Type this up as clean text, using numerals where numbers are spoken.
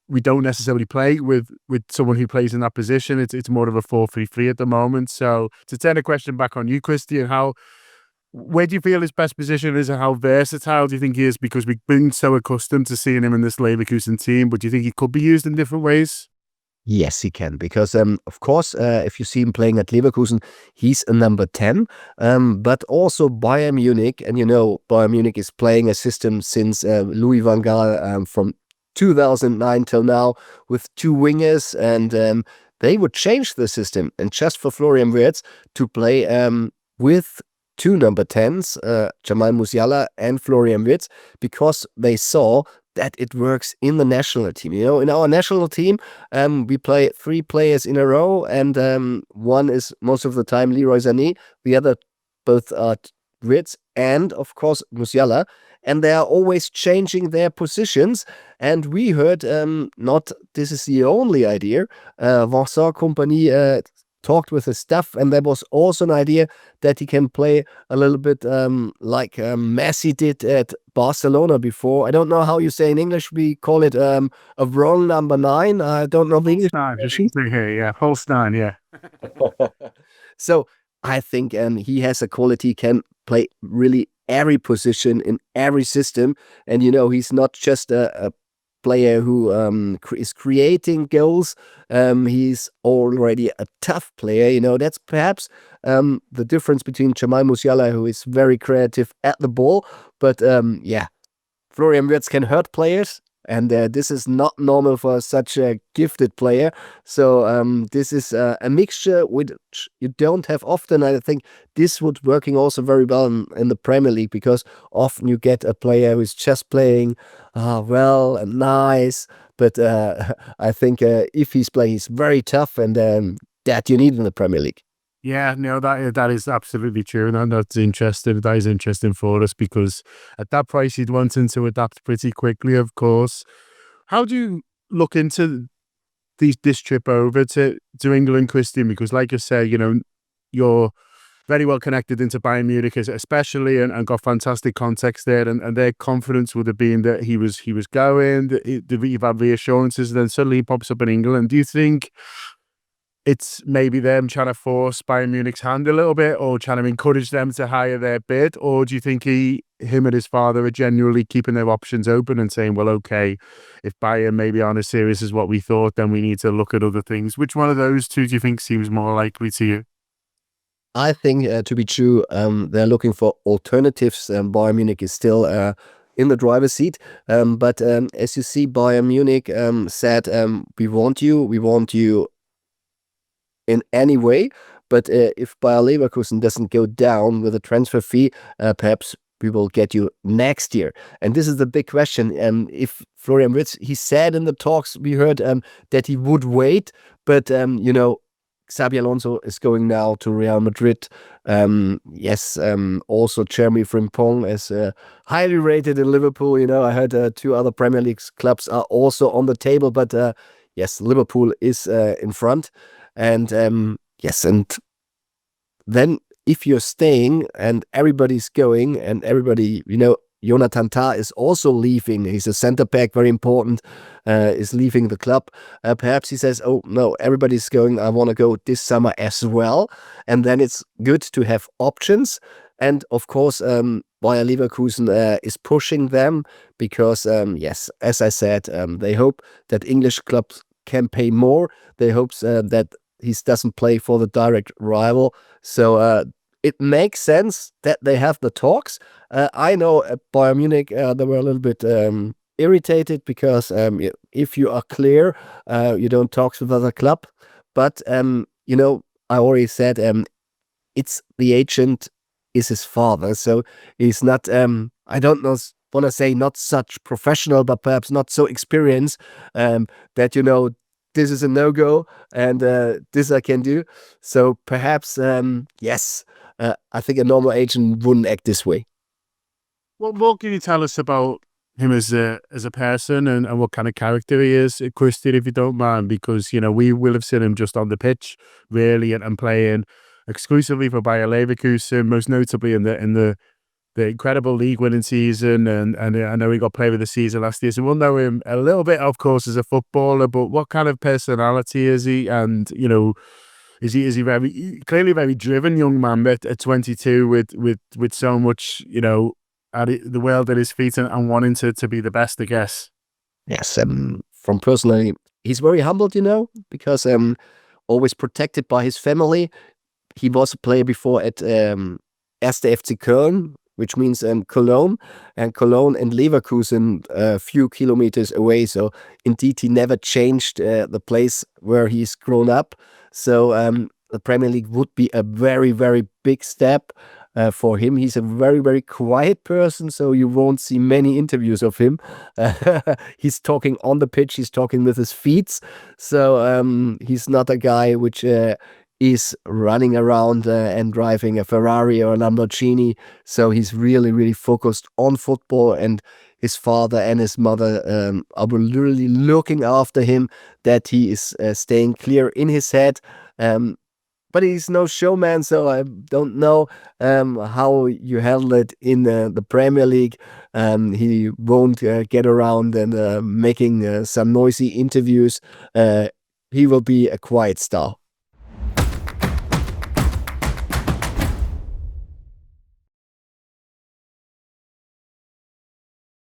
we don't necessarily play with someone who plays in that position. It's more of a 4-3-3 at the moment. So to turn the question back on you, Christian, where do you feel his best position is, and how versatile do you think he is? Because we've been so accustomed to seeing him in this Leverkusen team, but do you think he could be used in different ways? Yes, he can, because of course, if you see him playing at Leverkusen, he's a number 10. But also Bayern Munich, and Bayern Munich is playing a system since Louis van Gaal from 2009 till now with two wingers, and they would change the system and just for Florian Wirtz to play with two number 10s, Jamal Musiala and Florian Wirtz, because they saw that it works in the national team. In our national team, we play three players in a row, and one is most of the time Leroy Sané. The other both are Wirtz and, of course, Musiala. And they are always changing their positions. And we heard, not this is the only idea, Vincent Kompany talked with his staff, and there was also an idea that he can play a little bit like Messi did at Barcelona before. I don't know how you say in English. We call it a wrong number 9. I don't know the English. Nine, yeah, false 9, yeah. So I think he has a quality, can play really every position in every system. And, he's not just a player who is creating goals. He's already a tough player. That's perhaps the difference between Jamal Musiala, who is very creative at the ball, but Florian Wirtz can hurt players, and this is not normal for such a gifted player. So this is a mixture which you don't have often. I think this would working also very well in the Premier League, because often you get a player who's just playing well and nice, but I think if he's playing, he's very tough, and that you need in the Premier League. Yeah, no, that is absolutely true, and that's interesting. That is interesting for us, because at that price, you'd want him to adapt pretty quickly, of course. How do you look into this trip over to England, Christian? Because, like I say, you're very well connected into Bayern Munich, especially, and got fantastic context there, and their confidence would have been that he was going. You've had reassurances, and then suddenly he pops up in England. Do you think it's maybe them trying to force Bayern Munich's hand a little bit, or trying to encourage them to higher their bid? Or do you think him and his father are genuinely keeping their options open and saying, well, okay, if Bayern maybe aren't as serious as what we thought, then we need to look at other things? Which one of those two do you think seems more likely to you? I think to be true, they're looking for alternatives. Bayern Munich is still in the driver's seat. But as you see, Bayern Munich said, we want you in any way, but if Bayer Leverkusen doesn't go down with a transfer fee, perhaps we will get you next year. And this is the big question. If Florian Wirtz, he said in the talks, we heard that he would wait, but Xabi Alonso is going now to Real Madrid. Also Jeremy Frimpong is highly rated in Liverpool. I heard 2 other Premier League clubs are also on the table, but yes, Liverpool is in front. And and then if you're staying and everybody's going, and everybody, Jonathan Tah is also leaving. He's a center back, very important, is leaving the club. Perhaps he says, oh no, everybody's going, I want to go this summer as well. And then it's good to have options. And of course, Bayer Leverkusen is pushing them, because, as I said, they hope that English clubs can pay more. They hope that he doesn't play for the direct rival. So it makes sense that they have the talks. I know at Bayern Munich, they were a little bit irritated, because if you are clear, you don't talk with other club. But, I already said, it's the agent is his father. So he's not, I don't know, want to say not such professional, but perhaps not so experienced, that, this is a no-go, and this I can do. So perhaps, I think a normal agent wouldn't act this way. What more can you tell us about him as a person, and what kind of character he is, Christian, if you don't mind? Because, we will have seen him just on the pitch, really, and playing exclusively for Bayer Leverkusen, most notably in the the incredible league winning season, and I know he got player of the season last year. So we'll know him a little bit, of course, as a footballer. But what kind of personality is he? And is he very clearly very driven young man at 22 with so much the world at his feet, and wanting to be the best, I guess. Yes, from personally, he's very humbled, because always protected by his family. He was a player before at 1. FC Köln, which means Cologne, and Cologne and Leverkusen a few kilometers away. So indeed, he never changed the place where he's grown up. So the Premier League would be a very, very big step for him. He's a very, very quiet person, so you won't see many interviews of him. He's talking on the pitch, he's talking with his feet. So he's not a guy which is running around and driving a Ferrari or a Lamborghini. So he's really, really focused on football, and his father and his mother are really looking after him, that he is staying clear in his head. But he's no showman, so I don't know how you handle it in the Premier League. He won't get around and making some noisy interviews. He will be a quiet star.